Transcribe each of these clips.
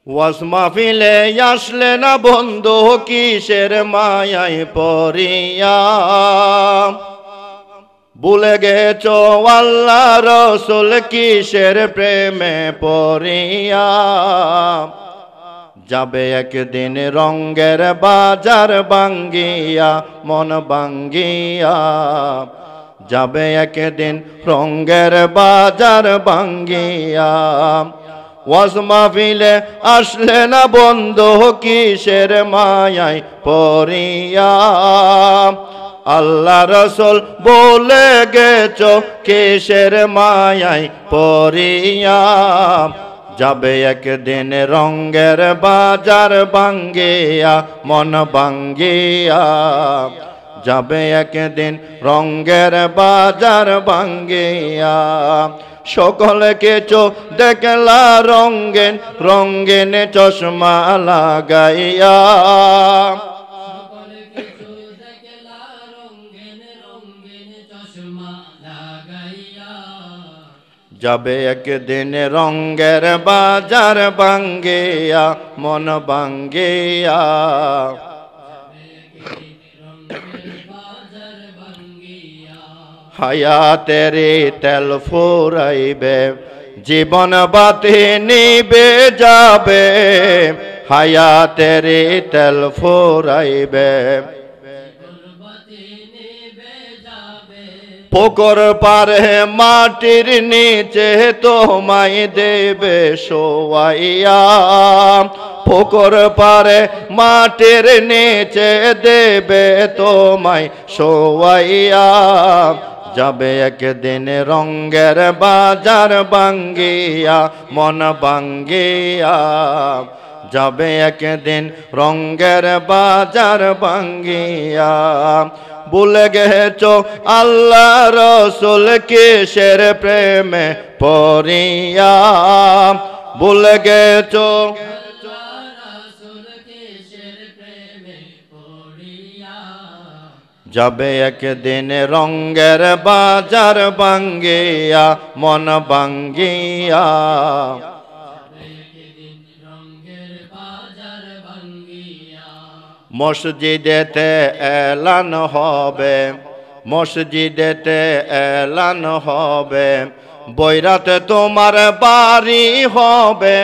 ওয়াজ মাহফিলে আসলে না বন্ধু কিসের মায়ায় পড়িয়া, ভুলে গেছো আল্লাহ রসুল কিসের প্রেমে পড়িয়া। যাবে একদিন রঙ্গের বাজার ভাঙ্গিয়া মন ভাঙ্গিয়া, যাবে একদিন রঙ্গের বাজার ভাঙ্গিয়া। ওয়াজ মাহফিলে আসলে না বন্ধু কিসের মায়ায় পড়িয়া, আল্লাহ রসুল বলে গেছো কিসের মায়ায় পড়িয়া। যাবে একদিন রঙ্গের বাজার ভাঙ্গিয়া মন ভাঙ্গিয়া, যাবে একদিন রঙ্গের বাজার ভাঙ্গিয়া। সকল কিছু দেখলা রঙ্গিন রঙ্গিন চশমা লাগাইয়া, যাবে একদিন রঙ্গের বাজার ভাঙ্গিয়া মন ভাঙ্গিয়া। হায়াতেরি তেল ফুরাইবে জীবন বাতি নিবে যাবে, হায়াতেরি তেল ফুরাইবে পুকুর পারে মাটির নিচে তোমায় দেবে শোয়াইয়া, পুকুর পারে মাটির নিচে দেবে তোমায় শোয়াইয়া। যাবে একদিন রঙ্গের বাজার ভাঙ্গিয়া মন ভাঙ্গিয়া, যাবে একদিন রঙ্গের বাজার ভাঙ্গিয়া। ভুলে গেছো আল্লাহ রসুল কিসের প্রেমে পড়িয়া, ভুলে গেছো যাবে একদিন রঙ্গের বাজার ভাঙ্গিয়া মন ভাঙ্গিয়া। মসজিদেতে এলান হবে, মসজিদেতে এলান হবে, বৈরাতে তোমার বাড়ি হবে,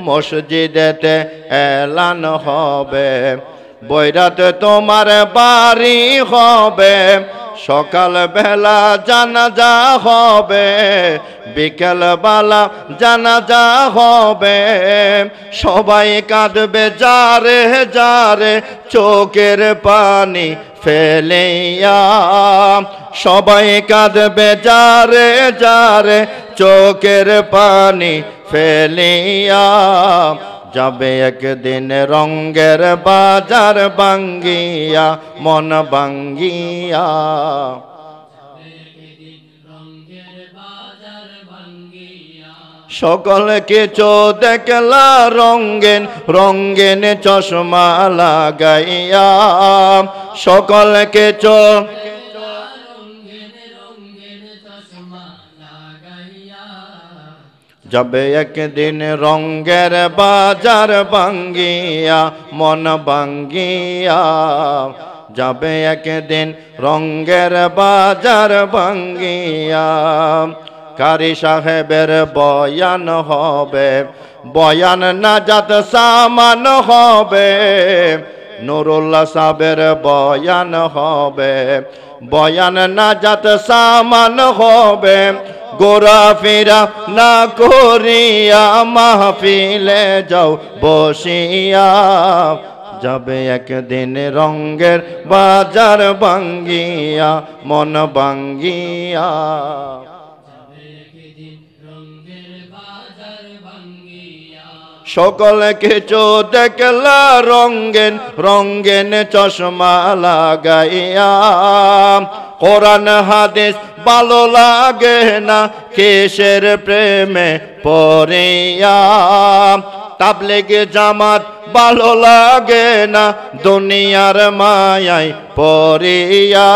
মসজিদেতে এলান হবে, বৈরাতে তোমার বাড়ি হবে। সকাল বেলা জানাজা হবে, বিকেল বেলা জানাজা হবে, সবাই কাঁদবে যারে যারে চোখের পানি ফেলিয়া, সবাই কাঁদবে যারে যারে চোখের পানি ফেলিয়া। যাবে একদিন রঙ্গের বাজার ভাঙ্গিয়া মন ভাঙ্গিয়া, সকল কিছু দেখলা রঙ্গিন রঙ্গিন চশমা লাগাইয়া, সকল কিছু যাবে একদিন রঙ্গের বাজার ভাঙ্গিয়া মন ভাঙ্গিয়া, যাবে একদিন রঙ্গের বাজার ভাঙ্গিয়া। কারি সাহেবের বয়ান হবে, বয়ান নাজাত সামান হবে, নুরুল্লাহ সাহেবের বয়ান হবে, বয়ান নাজাত সামান হবে। ঘোরাফেরা না করিয়া মাহফিলে যাও বসিয়া, যাবে একদিন রঙ্গের বাজার ভাঙ্গিয়া মন ভাঙ্গিয়া। সকল কিছু দেখলা রঙ্গিন রঙ্গিন চশমা লাগাইয়া, কোরআন হাদিস ভালো লাগে না কিসের প্রেমে পড়িয়া, তাবলীগ জামাত ভালো লাগে না দুনিয়ার মায়ায় পড়িয়া।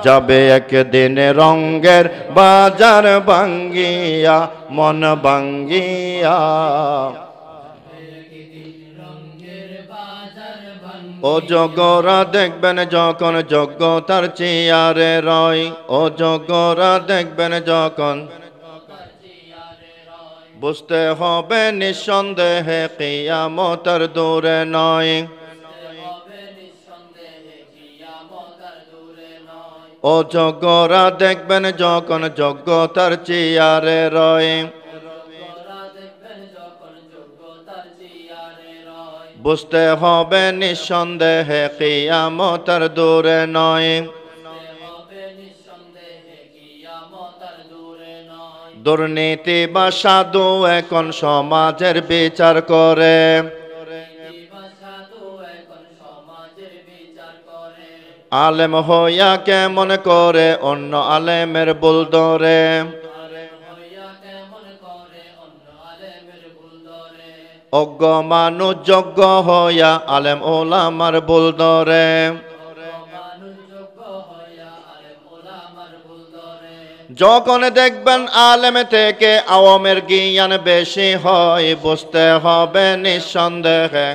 যাবে একদিন রঙ্গের বাজার ভাঙ্গিয়া মন ভাঙ্গিয়া, অযোগ্যরা দেখবেন যখন যোগ্যতার চেয়ারে রয়, অযোগ্যরা দেখবেন যখন বুঝতে হবে নিঃসন্দেহে কিয়ামত আর দূরে নয়। অযোগ্যরা দেখবেন যখন যোগ্যতার চেয়ারে রয়, বুঝতে হবে নিঃসন্দেহে কিয়ামত আর দূরে নয়। দুর্নীতি বা সাধু এখন সমাজের বিচার করে, আলেম হইয়া কেমন করে অন্য আলেমের ভুল ধরে, অজ্ঞ মানুষ যোগ্য হইয়া আলেম ওলামার ভুল ধরে, যখন দেখবেন আলেম থেকে আওয়ামের জ্ঞান বেশি হয়, বুঝতে হবে নিঃসন্দেহে,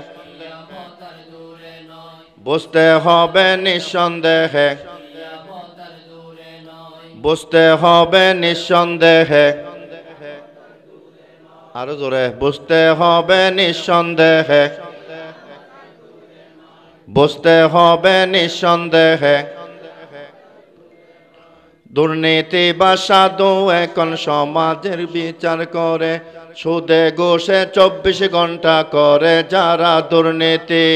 বুঝতে হবে নিঃসন্দেহে, বুঝতে হবে নিঃসন্দেহে, আরো জোরে বুঝতে হবে নিঃসন্দেহে, বুঝতে হবে নিঃসন্দেহে। দুর্নীতি বা সাধু এখন সমাজের বিচার করে, সুদে ঘুষে 24 ঘন্টা করে যারা দুর্নীতি,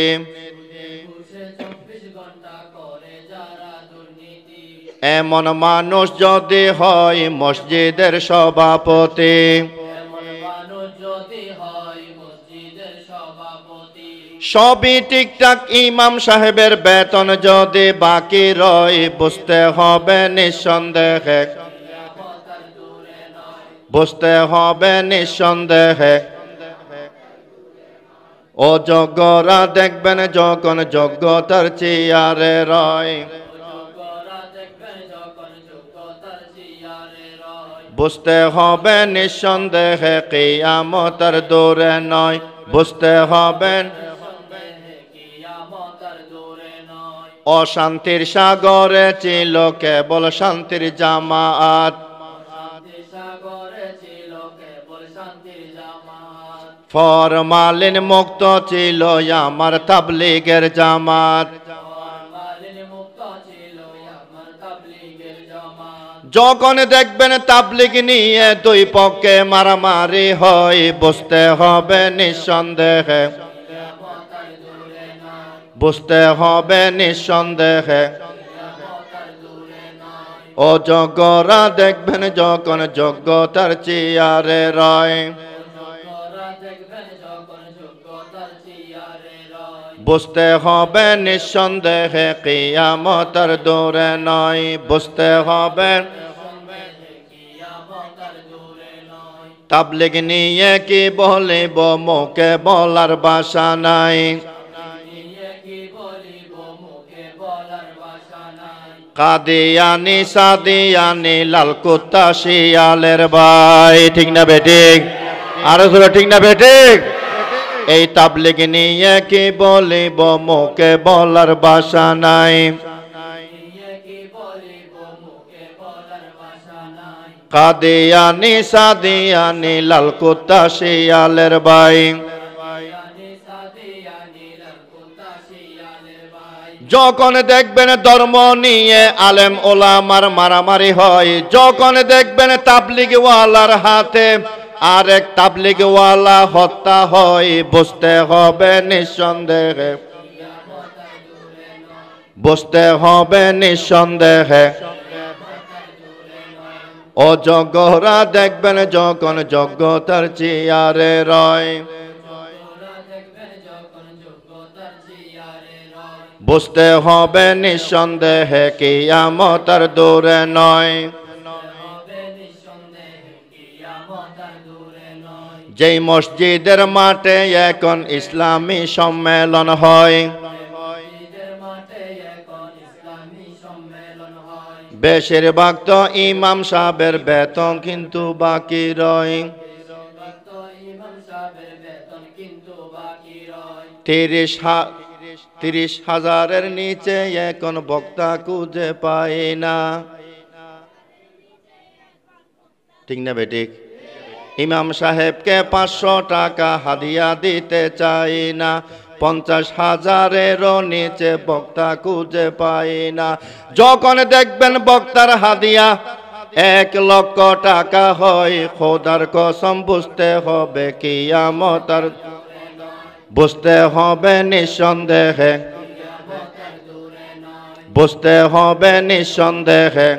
এমন মানুষ যদি হয় মসজিদের সভাপতি, সবই ঠিকঠাক ইমাম সাহেবের বেতন যদি বাকি রয়, বুঝতে হবে নিঃসন্দেহে, বুঝতে হবে নিঃসন্দেহে। অযোগ্যরা দেখবেন যখন যোগ্যতার চেয়ারে রয়, বুঝতে হবে নিঃসন্দেহে কিয়ামত আর দূরে নয়, বুঝতে হবে। অশান্তির সাগরে ছিল কেবল শান্তির জামাত, ফরমালিন মুক্ত ছিল আমার তাবলীগের জামাত, যখন দেখবেন তাবলীগ নিয়ে দুই পক্ষে মারামারি হয়, বুঝতে হবে নিঃসন্দেহে, বুঝতে হবে নিঃসন্দেহে। অযোগ্যরা দেখবেন যখন যোগ্যতার চেয়ারে রয়, বুঝতে হবে নিঃসন্দেহে কিয়ামত আর দূরে নয়, বুঝতে হবে। তাবলীগ নিয়ে কি বলিব মুখে বলার ভাষা নাই, কাদিয়ানি সাদিয়ানি লাল কুত্তা শিয়ালের ভাই, ঠিক না বেঠিক? আরো জোরে ঠিক না বেঠিক? এই তাবলীগ নিয়ে কি বলিব মুখে বলার ভাষা নাই, কাদিয়ানি সাদিয়ানি লাল কুত্তা শিয়ালের ভাই। যখন দেখবেন ধর্ম নিয়ে আলেম ওলামার মারামারি হয়, যখন দেখবেন তাবলীগওয়ালার হাতে আরেক তাবলীগওয়ালা হত্যা হয়, বুঝতে হবে নিঃসন্দেহে, বুঝতে হবে নিঃসন্দেহে। অযোগ্যরা দেখবেন যখন যোগ্যতার চেয়ারে রয়, বুঝতে হবে নিঃসন্দেহে কিয়ামত আর দূরে নয়। যেই মসজিদের মাঠে এখন ইসলামী সম্মেলন হয়, বেশিরভাগ তো ইমাম সাহেবের বেতন কিন্তু বাকি রয়, 30 30,000-এর নিচে এখন বক্তা খুঁজে পাই না। ঠিক না বেঠিক? ইমাম সাহেবকে 500 টাকা হাদিয়া দিতে চাই না, 50,000-এরও নিচে বক্তা খুঁজে পাই না। যখন দেখবেন বক্তার হাদিয়া 1 লক্ষ টাকা হয়, খোদার কসম বুঝতে হবে কিয়ামত আর বুঝতে হবে নিঃসন্দেহে, বুঝতে হবে নিঃসন্দেহে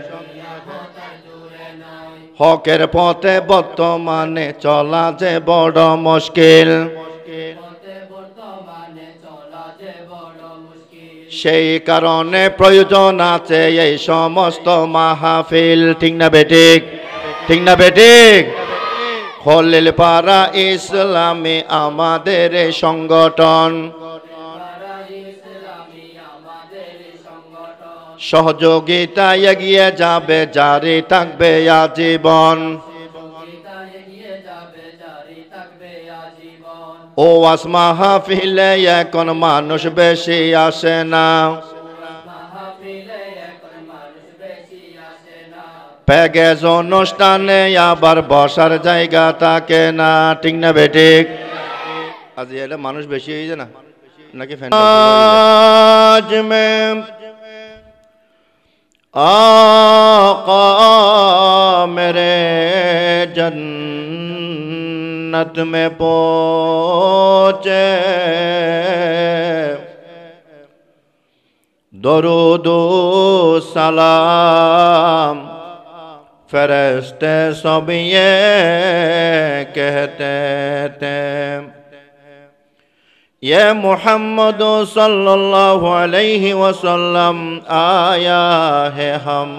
হকের পথে বর্তমানে চলা যে বড় মুশকিল। সেই কারণে প্রয়োজন আছে এই সমস্ত মাহফিল। ঠিক না বেঠিক? ঠিক না বেঠিক? খলিল পাড়া ইসলামী আমাদের এই সংগঠন, সহযোগিতা এগিয়ে যাবে, জারি থাকবে আজীবন। ওয়াজ মাহফিলে এখন মানুষ বেশি আসে না, প্যাকেজ অনুষ্ঠানে আবার বসার জায়গা থাকে না। ঠিক না বেঠিক? আজ এলে মানুষ বেশি হয়ে যায় না নাকি? আজ মে आका मेरे जन्नत में पहुँचे, दरूद सलाम फरिश्ते सब ये कहते थे, ये मोहम्मद सल्लल्लाहु अलैहि वसल्लम आया है हम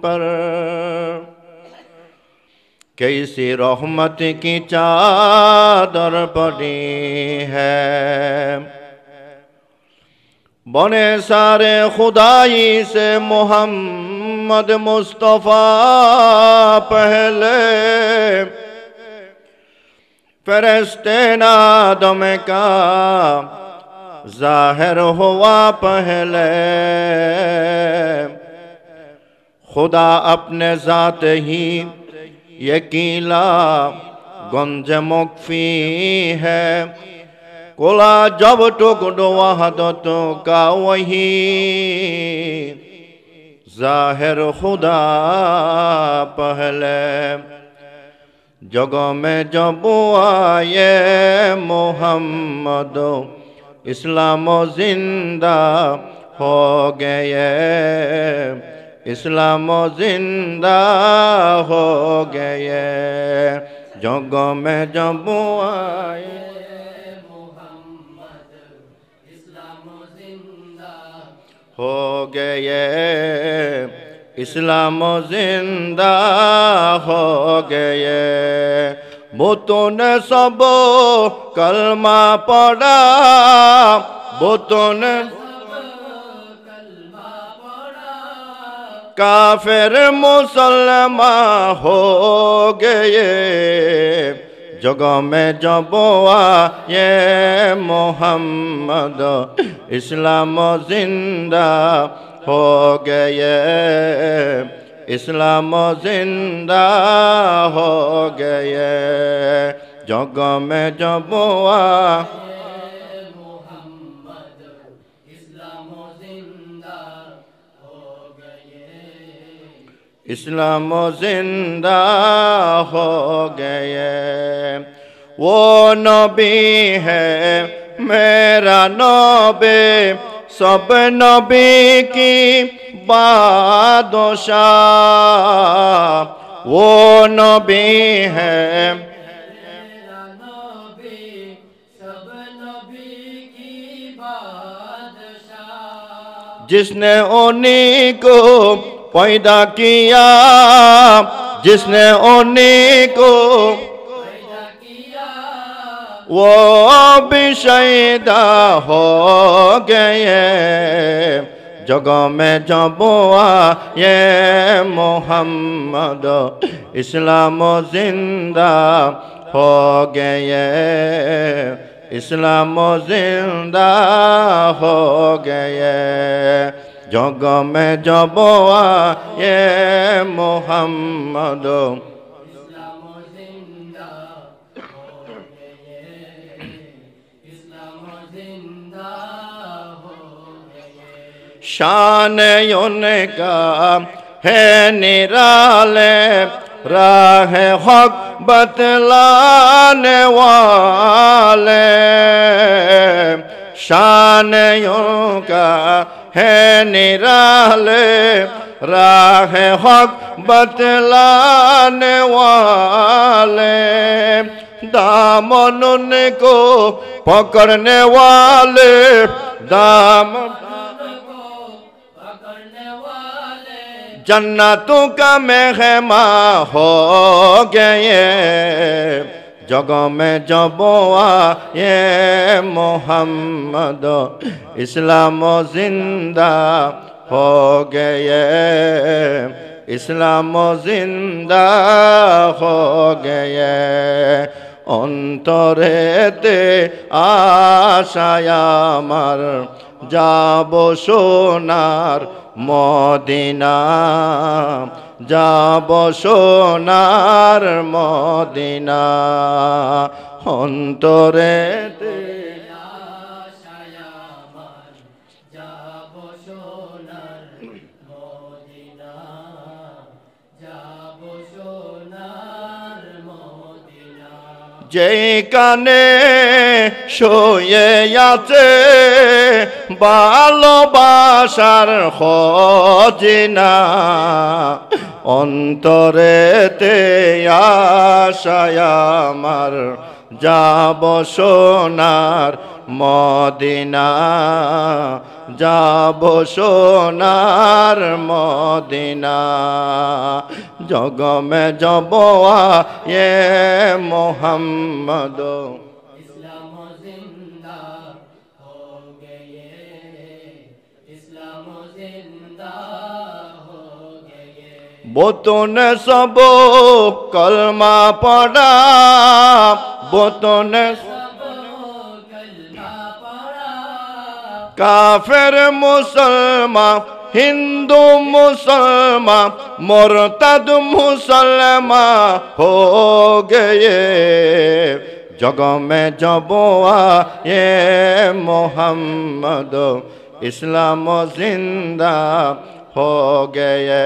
पर, कैसी रहमत की चादर पड़ी है, बने सारे खुदाई से मोहम्मद मुस्तफ़ा पहले, फरिश्ते नादम का जाहिर हुआ पहले, खुदा अपने जात ही यकीला गंज मुख्फी है, कोला जब टुकड़ो वहदत का वही जाहिर खुदा पहले, जगह में जब आए मोहम्मद इस्लाम जिंदा हो गए, इस्लाम जिंदा हो गए, जगह में जब आए मोहम्मद इस्लाम जिंदा हो गए, इस्लाम जिंदा हो गए, बुतों ने सब कलमा पढ़ा, बुतों ने काफिर मुसलमान हो गए, जगह में जब आए मोहम्मद इस्लाम जिंदा हो गए, इस्लाम जिंदा हो गए, जगह में जब मोहम्मद इस्लाम जिंदा हो गए, इस्लाम जिंदा हो गए, वो नबी है मेरा नबी, सब नबी की बादशाह, वो नबी है मेरा नबी, सब नबी की बादशाह, जिसने उन्हीं को पैदा किया, जिसने उन्हीं को वो भी शहीदा हो गए, जगह में जब आए मोहम्मद इस्लाम जिंदा हो गए, इस्लाम जिंदा हो गए जग में जब आए मोहम्मद शान उनका है निराले राह हक बतलाने वाले शान उनका है निराले राह हक बतलाने वाले दामन उनको पकड़ने वाले दामन जन्नतों का मेहमा हो गए जग में जब आए मोहम्मद इस्लाम जिंदा हो गए इस्लाम जिंदा हो गए অন্তরেতে আশায় আমার যাব সোনার মদিনা যাব সোনার মদিনা অন্তরেতে আশায় আমার যাব সোনার মদিনা যাব সোনার মদিনা যেখানে শুয়ে আছে ভালোবাসার খজিনা অন্তরেতে আশায় আমার যাব সোনার মদিনা যাব সোনার মদিনা জগমে জব আয়ে মোহাম্মদ ইসলাম জিন্দা হো গয়ে ইসলাম জিন্দা হো গয়ে বতন সব কলমা পড়া বতন काफिर मुसलमान हिंदू मुसलमान मुर्तद मुसलमान हो गए जग में जब आए मोहम्मद इस्लाम जिंदा हो गए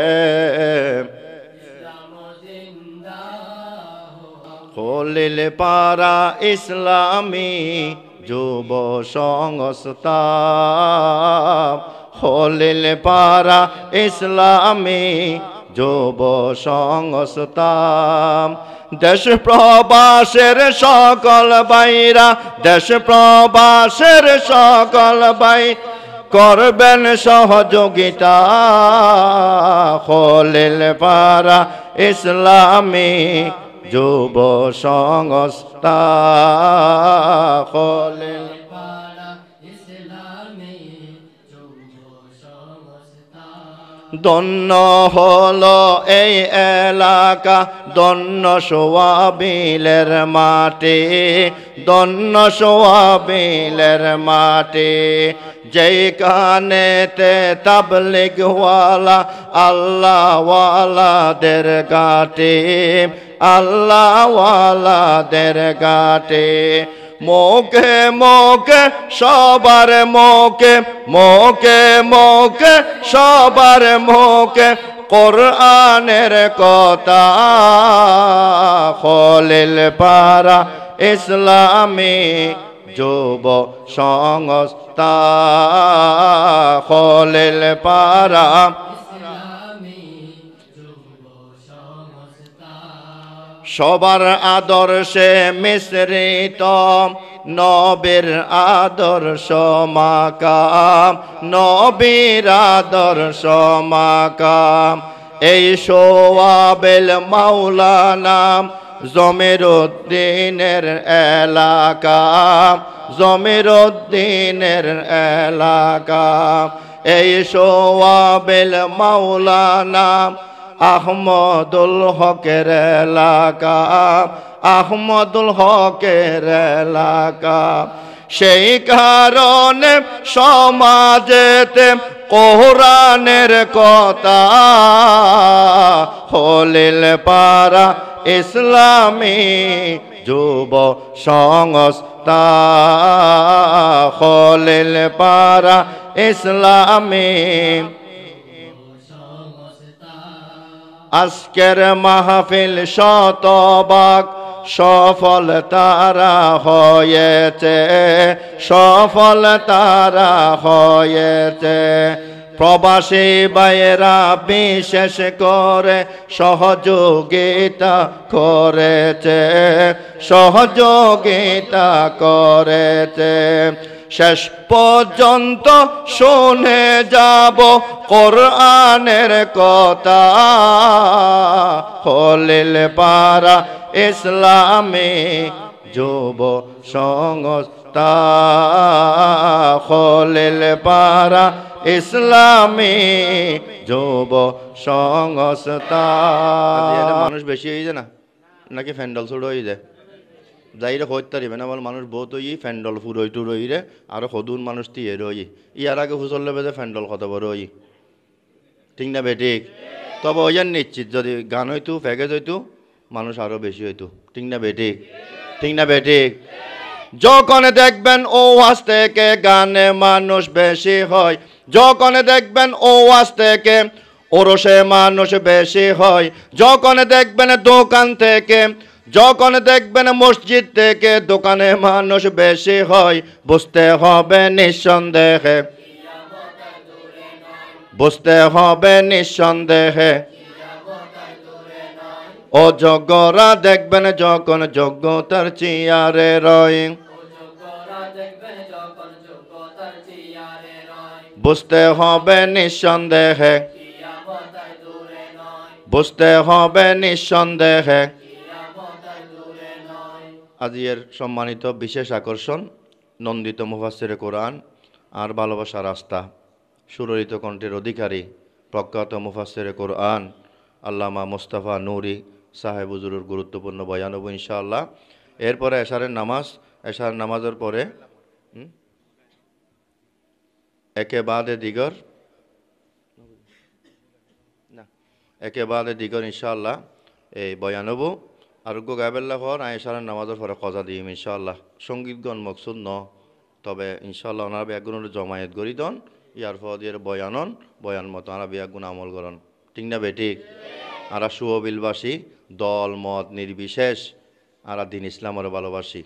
खोलिल पारा इस्लामी যুব সংস্থা খলিল পারা ইসলামী যুব সংস্থা দেশ প্রবাসের সকল বাইরা দেশ প্রবাসের সকল বাই করবেন সহযোগিতা খলিল পারা ইসলামী যুব সংস্থা খলিল পারা ইসলামী যুব সংস্থা ধন্য হলো এই এলাকা ধন্য সোয়াবিলের মাটি ধন্য সোয়াবিলের মাটি যেখানেতে তাবলীগ ওয়ালা আল্লাহ ওয়ালাদের গাটে আল্লাহ ওয়ালাদের গাটে মোকে মোকে সবার মোকে মোকে মোকে সবার মোকে কোরআনের কথা খলিল পারা ইসলামী যুব সংস্থা খলিল পারা সবার আদর্শে মিশ্রিত নবীর আদর্শ মাকাম নবীর আদর্শ মাকাম এই সোয়াবেল মাওলানা জমিরুদ্দিনের এলাকা জমিরুদ্দিনের এলাকা এই সোয়াবেল মাওলানা আহমদুল হকের এলাকা আহমদুল হকের এলাকা। সেই কারণে সমাজেতে কোরআনের কথা হলিল পারা ইসলামী যুব সংস্থা, হলিল পারা ইসলামী। আজকের মাহফিল শতভাগ সফল তারা হয়েছে, সফল তারা হয়েছে। প্রবাসী ভাইয়েরা বিশেষ করে সহযোগিতা করেছে, সহযোগিতা করেছে। শেষ পর্যন্ত শুনে যাব কোরআনের কথা, হলিল পারা ইসলামী যুব সংস্থা, হলিল পারা ইসলামী যুব সংস্থা। মানুষ বেশি হয়ে যায় না নাকি ফ্যান্ডল ছোট হয়ে যায়? যাইরে হইতে পারিবে না বল, মানুষ বহুত হই ফ্যান্ডল ফুরই টুরই রে, আর সদুন মানুষ তিয়ে রই ইয়ার আগে হুচললে বেজে ফ্যান্ডল কত বড় হই, ঠিক না বেঠিক? তবে ওই নিশ্চিত যদি গান হইতো প্যাকেজ হইতো মানুষ আরো বেশি হইতো, ঠিক না বেঠিক? ঠিক না বেঠিক? যখন দেখবেন ও ওয়াজ থেকে গানে মানুষ বেশি হয়, যখন দেখবেন ও ওয়াজ থেকে ওরসে মানুষ বেশি হয়, যখন দেখবেন দোকান থেকে, যখন দেখবেন মসজিদ থেকে দোকানে মানুষ বেশি হয়, বুঝতে হবে নিঃসন্দেহে, বুঝতে হবে নিঃসন্দেহে। অযোগ্যরা দেখবেন যখন যোগ্যতার চেয়ারে রয়, বুঝতে হবে নিঃসন্দেহে, বুঝতে হবে নিঃসন্দেহে। আজকের সম্মানিত বিশেষ আকর্ষণ নন্দিত মুফাসসিরে কোরআন আর ভালোবাসা রাস্তা, সুরলিত কণ্ঠের অধিকারী প্রখ্যাত মুফাসসিরে কোরআন আল্লামা মুস্তাফা নুরি সাহেব হুজুরের গুরুত্বপূর্ণ বয়ান হবো ইনশাআল্লাহ। এরপরে এশারের নামাজ, এশারের নামাজের পরে একে বাদে দিগর না একে বাদে দিগর ইনশাআল্লাহ এই বয়ান হবো। আরোগ্য গাইবেল্লা হর এশারের নামাজের পরে কজা দিম ইনশাআল্লাহ। সঙ্গীতগণ মকসুদ ন, তবে ইনশাআল্লাহ ওনারা ব্যাগুনের জমায়েত গড়ি দন, ইয়ার ফল দিয়ে বয়ানন, বয়ান মতো ওনারা ব্যাগুন আমল করন, ঠিক না বেঠিক? আরা সুবিলবাসী দল মত নির্বিশেষ আরা দিন ইসলামের ভালোবাসি।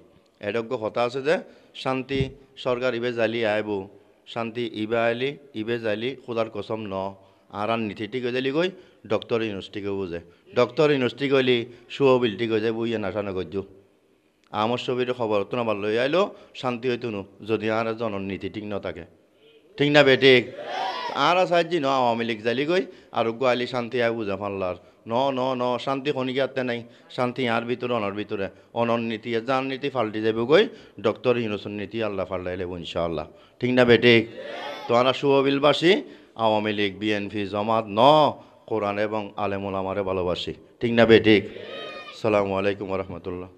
এডজ্ঞ কথা আছে যে শান্তি সরকার ইবে জালি আইব, শান্তি ইবে আইলি ইবে জালি খোদার কসম ন। আর নীতি ঠিক হয়ে যালি গই ডক্টর ইউনিভার্সিটিকে বুঝে, ডক্টর ইউনিভার্সিটি গলি সুবিল ঠিক হয়ে যায় বুঝে নাসানো করছু। আমার ছবির খবর তো আবার লই আইলো শান্তি হইতো নু যদি আর জনের নীতি ঠিক ন থাকে, ঠিক না বেঠিক? আর সাহায্য ন আওয়ামী লীগ জালি গই আরোগ্য আইলি শান্তি আয় বুঝা ফানলার ন ন ন শান্তি খনিকে আতে নাই, শান্তি আর ভিতরে অনর ভিতরে অনর নীতি যার নীতি ফাল্টি যাবে গই ডক্টর ইউনুসের নীতি আল্লাহ ফাল্টাই লেব ইনশাআল্লাহ, ঠিক না বেঠিক? তো আমরা সুবিলবাসী আওয়ামী লীগ বিএনপি জমাত ন কোরআন এবং আলেমুল আমারে ভালোবাসি, ঠিক না বেঠিক? আসসালামু আলাইকুম রহমতুল্লাহ।